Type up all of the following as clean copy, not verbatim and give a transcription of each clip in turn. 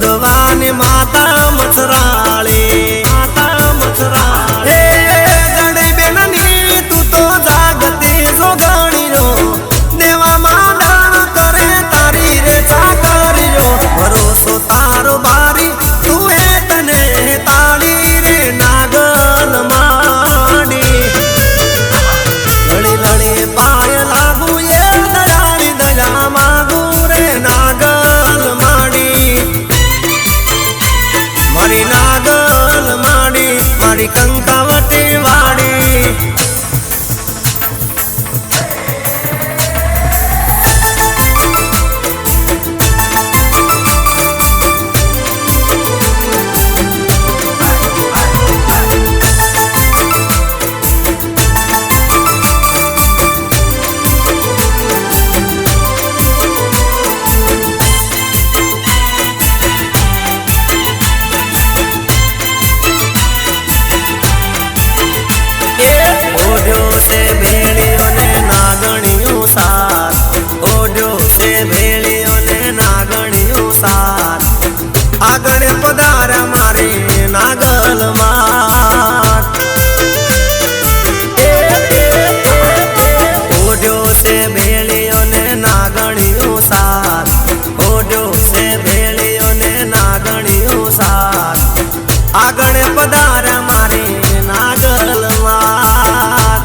મુદવાની માતા મથરાળી, માતા મથરાળી. જડી બેનની તું તો જાગતી જોગણીઓ, દેવામાં દાન કરે તારી રે ચાકરીઓ. ભરોસો તારો બારી તું હે તને તાળી રે નાગલ માડી. લડી લડી પાય લાગુ એ દયાળી દયા માગુ રે નાગલ માડી. મારી નાગલ માડી, મારી કંકાવટી વાડી. ઓઢ્યો છે ભેળીઓને નાગણિયું સાર, ઓઢ્યો છે ભેળીઓને નાગણિયું સાર. આગળ પધારા મારે નાગલ માર. ઓઢ્યો છે ભેળીઓને નાગણિયું સાર, ઓઢ્યો છે ભેળીઓને નાગણિયું સાર. આગળ પધારા મારે નાગલ માર.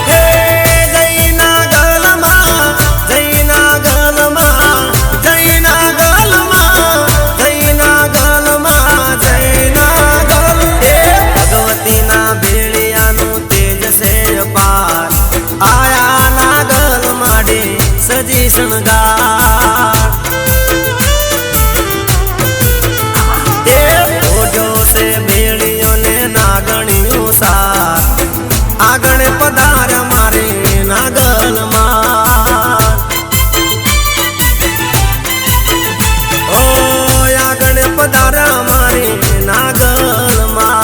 જય નાગલ માં, જય નાગલ માં, જય નાગલ માં, જય નાગલ માં, જય નાગલ. ભગવતીના ભેળિયાનું તેજ છે અપાર, આયા નાગલ માડે સજી શણગાર. ભેળીઓને નાગણિયું સાર, આગળ પધાર મારે નાગલ માર. ઓ આગળ પધાર મારે નાગલ માર.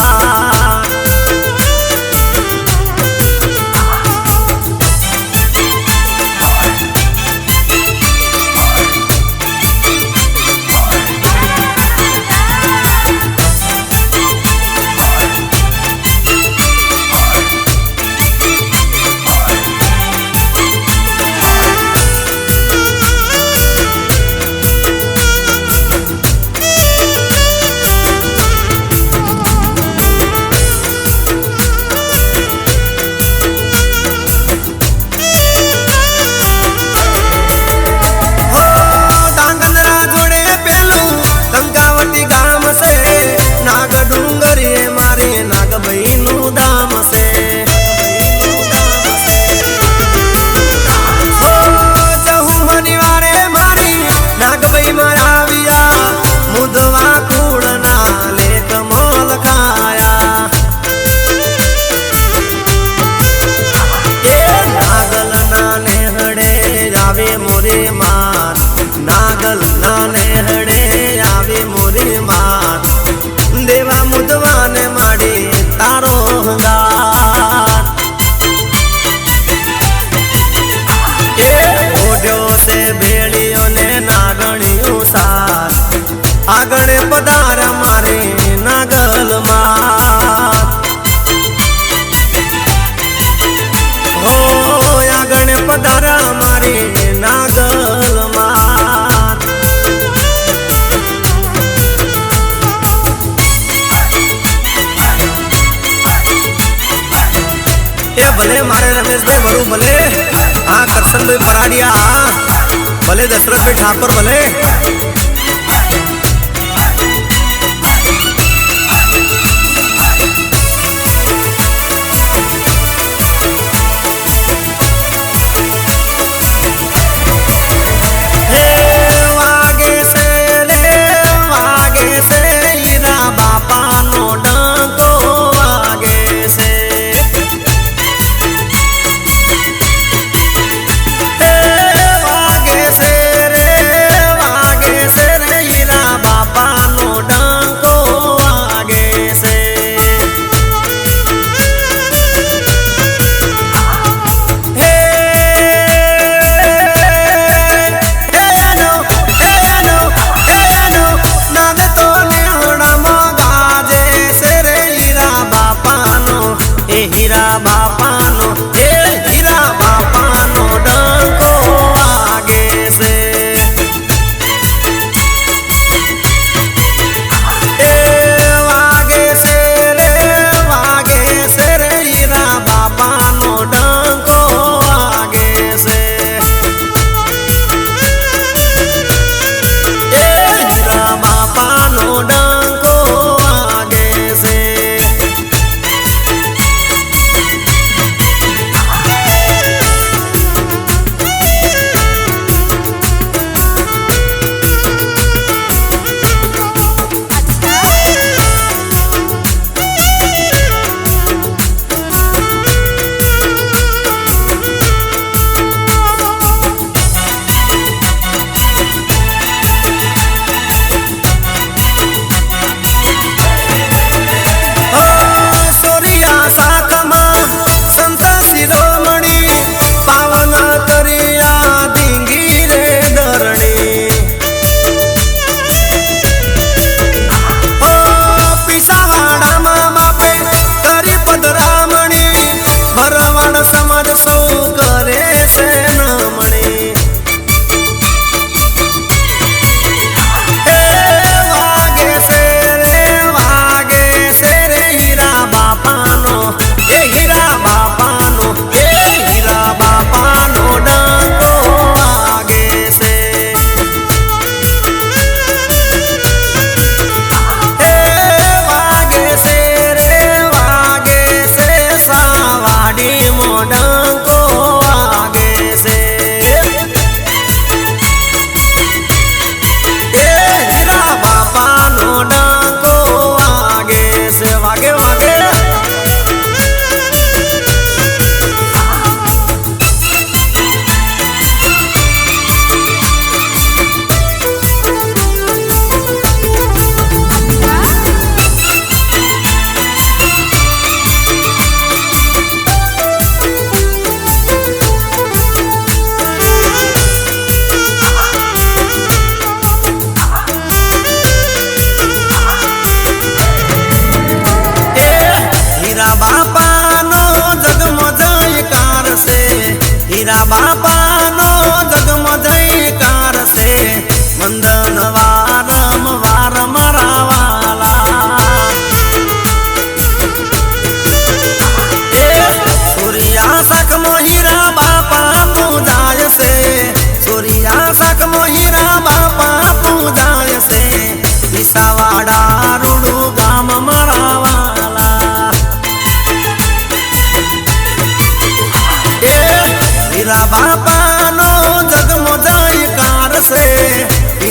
નાગભાઈનું દામ છે, જહું મનિવારે મારી નાગભાઈ મારા આવ્યા. મુદવા કુળના લેખ મોલ ખાયા. એ નાગલ ના નેહડે આવે મોરે માર, નાગલ ના નેહડે આવે મોરે માર. દેવા મુદવાને માડી તારો હંગાર. ઓઢ્યો છે ભેળીઓને નાગણિયું સાર, આગળ પધાર મારે નાગલ માર. હો આગળ પધાર મારે નાગલ માર. એ ભલે મારે રમેશભાઈ ભરું, ભલે આ કરશનભાઈ પરાડિયા, ભલે દશરથભાઈ ઠાકોર, ભલે વાગે છે રે વાગે છે ઈરા બાપાનો ડંકો વાગે છે. વાગે છે રે વાગે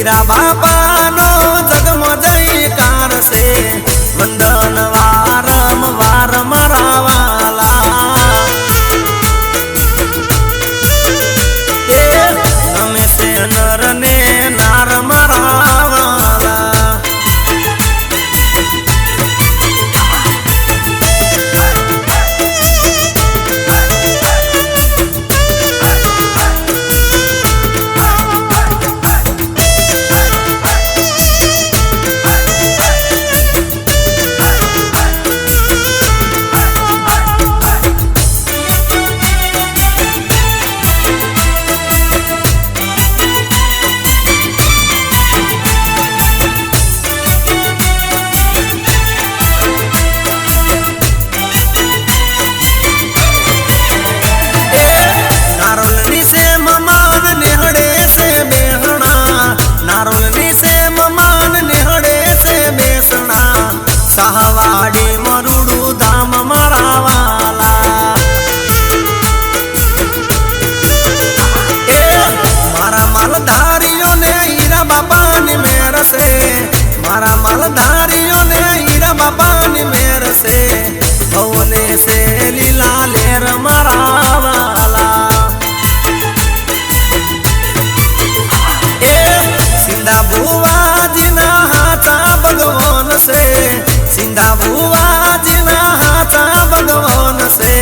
હીરા બાપાનો જગમાં જયકાર છે વંદન વારંવાર મારા વાલા એ ગમે છે નર ને નાર મારા વાલા સહવાડી મરુડું ધામ મારા વાલા એ મારા માલધારીઓને હીરા બાપાની મેર છે મારા માલધારીઓને હીરા બાપાની મેર છે ભવને છે લીલા લેર મારા વાલા એ સિંધા ભુવાજીના હાથા ભગવાન છે સિંધા ભુવાજીના હાથા ભગવાન છે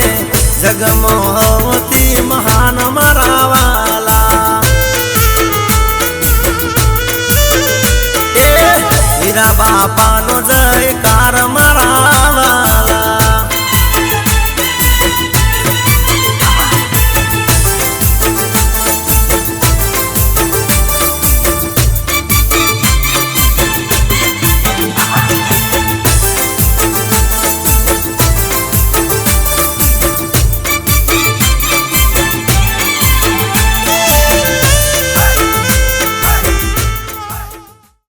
જગમોહવતી મહાન મારા વાલા એ હીરા બાપાનો જયકાર